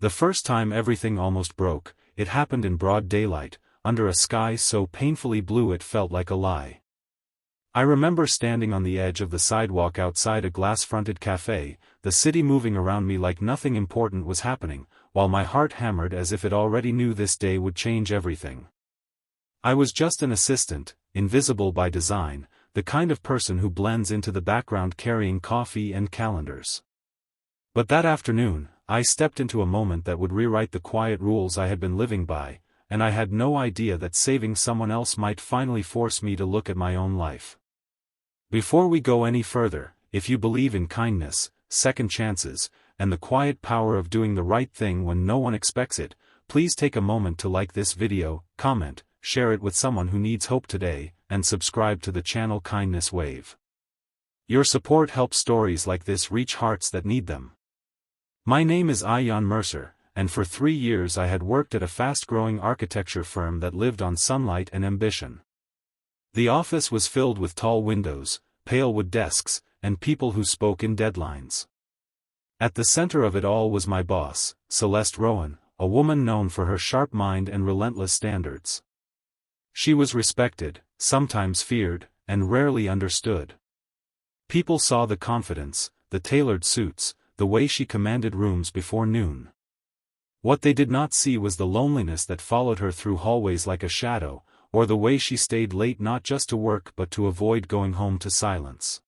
The first time everything almost broke, it happened in broad daylight, under a sky so painfully blue it felt like a lie. I remember standing on the edge of the sidewalk outside a glass-fronted cafe, the city moving around me like nothing important was happening, while my heart hammered as if it already knew this day would change everything. I was just an assistant, invisible by design, the kind of person who blends into the background carrying coffee and calendars. But that afternoon, I stepped into a moment that would rewrite the quiet rules I had been living by, and I had no idea that saving someone else might finally force me to look at my own life. Before we go any further, if you believe in kindness, second chances, and the quiet power of doing the right thing when no one expects it, please take a moment to like this video, comment, share it with someone who needs hope today, and subscribe to the channel Kindness Wave. Your support helps stories like this reach hearts that need them. My name is Ian Mercer, and for 3 years I had worked at a fast-growing architecture firm that lived on sunlight and ambition. The office was filled with tall windows, pale wood desks, and people who spoke in deadlines. At the center of it all was my boss, Celeste Rowan, a woman known for her sharp mind and relentless standards. She was respected, sometimes feared, and rarely understood. People saw the confidence, the tailored suits, the way she commanded rooms before noon. What they did not see was the loneliness that followed her through hallways like a shadow, or the way she stayed late not just to work but to avoid going home to silence.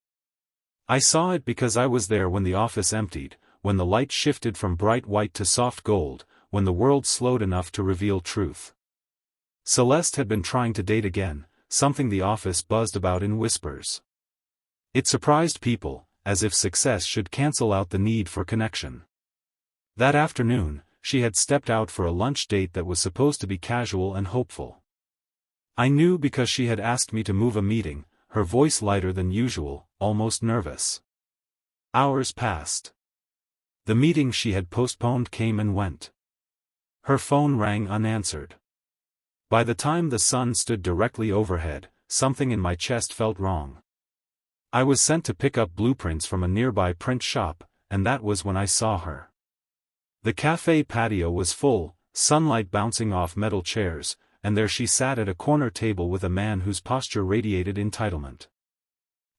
I saw it because I was there when the office emptied, when the light shifted from bright white to soft gold, when the world slowed enough to reveal truth. Celeste had been trying to date again, something the office buzzed about in whispers. It surprised people, as if success should cancel out the need for connection. That afternoon, she had stepped out for a lunch date that was supposed to be casual and hopeful. I knew because she had asked me to move a meeting, her voice lighter than usual, almost nervous. Hours passed. The meeting she had postponed came and went. Her phone rang unanswered. By the time the sun stood directly overhead, something in my chest felt wrong. I was sent to pick up blueprints from a nearby print shop, and that was when I saw her. The cafe patio was full, sunlight bouncing off metal chairs, and there she sat at a corner table with a man whose posture radiated entitlement.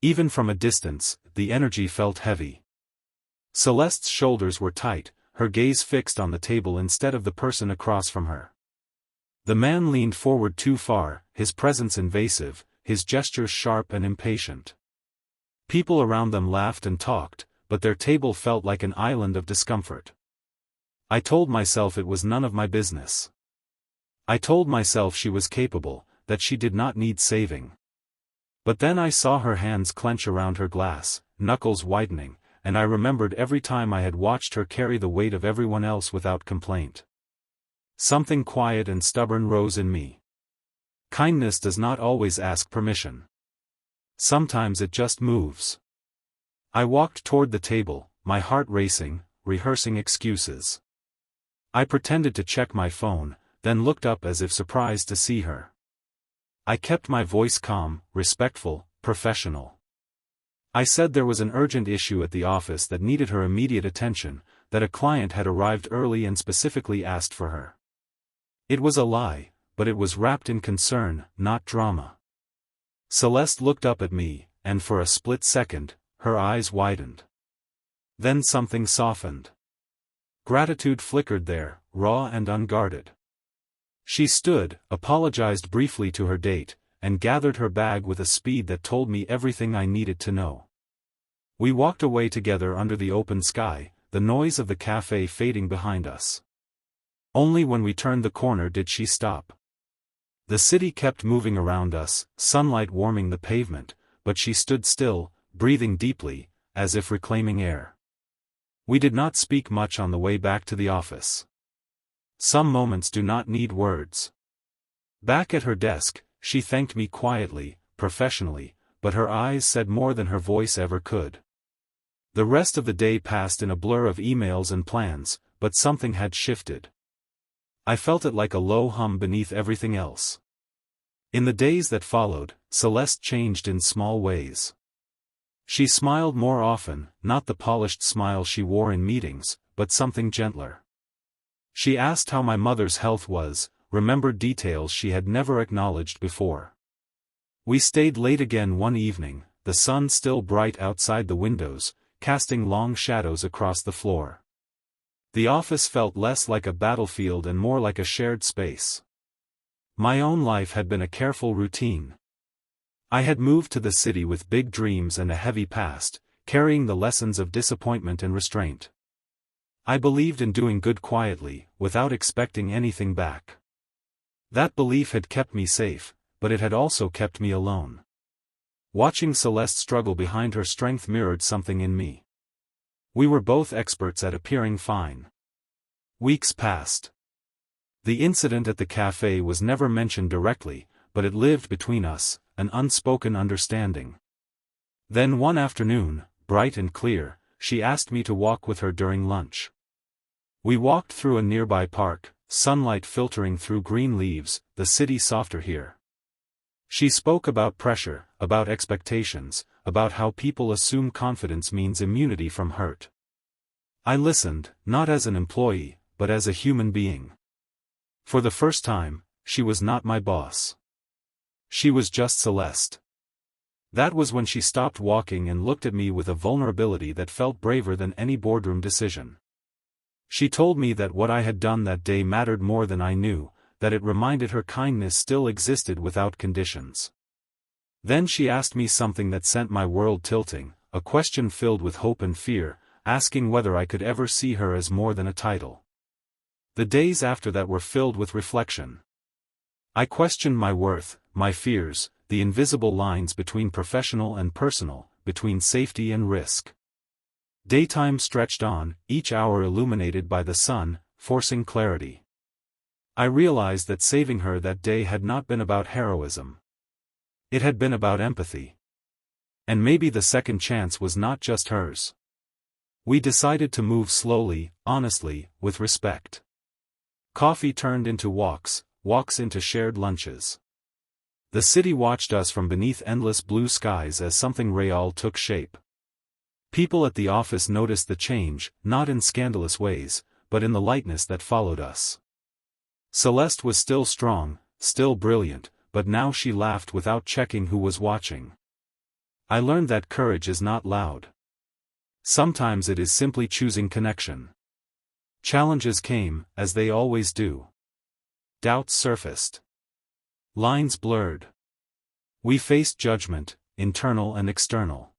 Even from a distance, the energy felt heavy. Celeste's shoulders were tight, her gaze fixed on the table instead of the person across from her. The man leaned forward too far, his presence invasive, his gestures sharp and impatient. People around them laughed and talked, but their table felt like an island of discomfort. I told myself it was none of my business. I told myself she was capable, that she did not need saving. But then I saw her hands clench around her glass, knuckles widening, and I remembered every time I had watched her carry the weight of everyone else without complaint. Something quiet and stubborn rose in me. Kindness does not always ask permission. Sometimes it just moves. I walked toward the table, my heart racing, rehearsing excuses. I pretended to check my phone, then looked up as if surprised to see her. I kept my voice calm, respectful, professional. I said there was an urgent issue at the office that needed her immediate attention, that a client had arrived early and specifically asked for her. It was a lie, but it was wrapped in concern, not drama. Celeste looked up at me, and for a split second, her eyes widened. Then something softened. Gratitude flickered there, raw and unguarded. She stood, apologized briefly to her date, and gathered her bag with a speed that told me everything I needed to know. We walked away together under the open sky, the noise of the cafe fading behind us. Only when we turned the corner did she stop. The city kept moving around us, sunlight warming the pavement, but she stood still, breathing deeply, as if reclaiming air. We did not speak much on the way back to the office. Some moments do not need words. Back at her desk, she thanked me quietly, professionally, but her eyes said more than her voice ever could. The rest of the day passed in a blur of emails and plans, but something had shifted. I felt it like a low hum beneath everything else. In the days that followed, Celeste changed in small ways. She smiled more often, not the polished smile she wore in meetings, but something gentler. She asked how my mother's health was, remembered details she had never acknowledged before. We stayed late again one evening, the sun still bright outside the windows, casting long shadows across the floor. The office felt less like a battlefield and more like a shared space. My own life had been a careful routine. I had moved to the city with big dreams and a heavy past, carrying the lessons of disappointment and restraint. I believed in doing good quietly, without expecting anything back. That belief had kept me safe, but it had also kept me alone. Watching Celeste struggle behind her strength mirrored something in me. We were both experts at appearing fine. Weeks passed. The incident at the cafe was never mentioned directly, but it lived between us, an unspoken understanding. Then one afternoon, bright and clear, she asked me to walk with her during lunch. We walked through a nearby park, sunlight filtering through green leaves, the city softer here. She spoke about pressure, about expectations, about how people assume confidence means immunity from hurt. I listened, not as an employee, but as a human being. For the first time, she was not my boss. She was just Celeste. That was when she stopped walking and looked at me with a vulnerability that felt braver than any boardroom decision. She told me that what I had done that day mattered more than I knew, that it reminded her kindness still existed without conditions. Then she asked me something that sent my world tilting, a question filled with hope and fear, asking whether I could ever see her as more than a title. The days after that were filled with reflection. I questioned my worth, my fears, the invisible lines between professional and personal, between safety and risk. Daytime stretched on, each hour illuminated by the sun, forcing clarity. I realized that saving her that day had not been about heroism. It had been about empathy. And maybe the second chance was not just hers. We decided to move slowly, honestly, with respect. Coffee turned into walks, walks into shared lunches. The city watched us from beneath endless blue skies as something real took shape. People at the office noticed the change, not in scandalous ways, but in the lightness that followed us. Celeste was still strong, still brilliant, but now she laughed without checking who was watching. I learned that courage is not loud. Sometimes it is simply choosing connection. Challenges came, as they always do. Doubts surfaced. Lines blurred. We faced judgment, internal and external.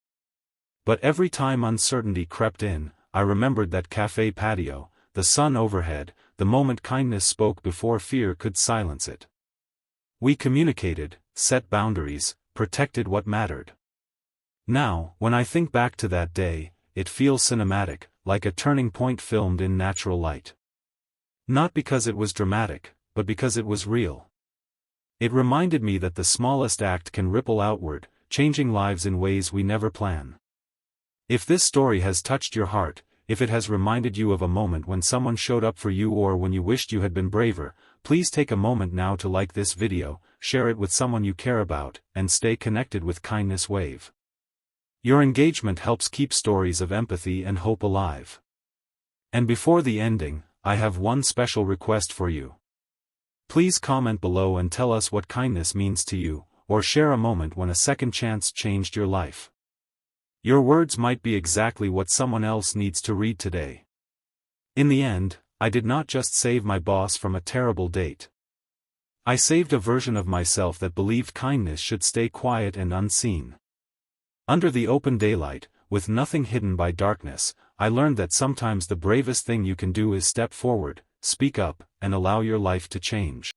But every time uncertainty crept in, I remembered that cafe patio, the sun overhead, the moment kindness spoke before fear could silence it. We communicated, set boundaries, protected what mattered. Now, when I think back to that day, it feels cinematic, like a turning point filmed in natural light. Not because it was dramatic, but because it was real. It reminded me that the smallest act can ripple outward, changing lives in ways we never plan. If this story has touched your heart, if it has reminded you of a moment when someone showed up for you or when you wished you had been braver, please take a moment now to like this video, share it with someone you care about, and stay connected with Kindness Wave. Your engagement helps keep stories of empathy and hope alive. And before the ending, I have one special request for you. Please comment below and tell us what kindness means to you, or share a moment when a second chance changed your life. Your words might be exactly what someone else needs to read today. In the end, I did not just save my boss from a terrible date. I saved a version of myself that believed kindness should stay quiet and unseen. Under the open daylight, with nothing hidden by darkness, I learned that sometimes the bravest thing you can do is step forward, speak up, and allow your life to change.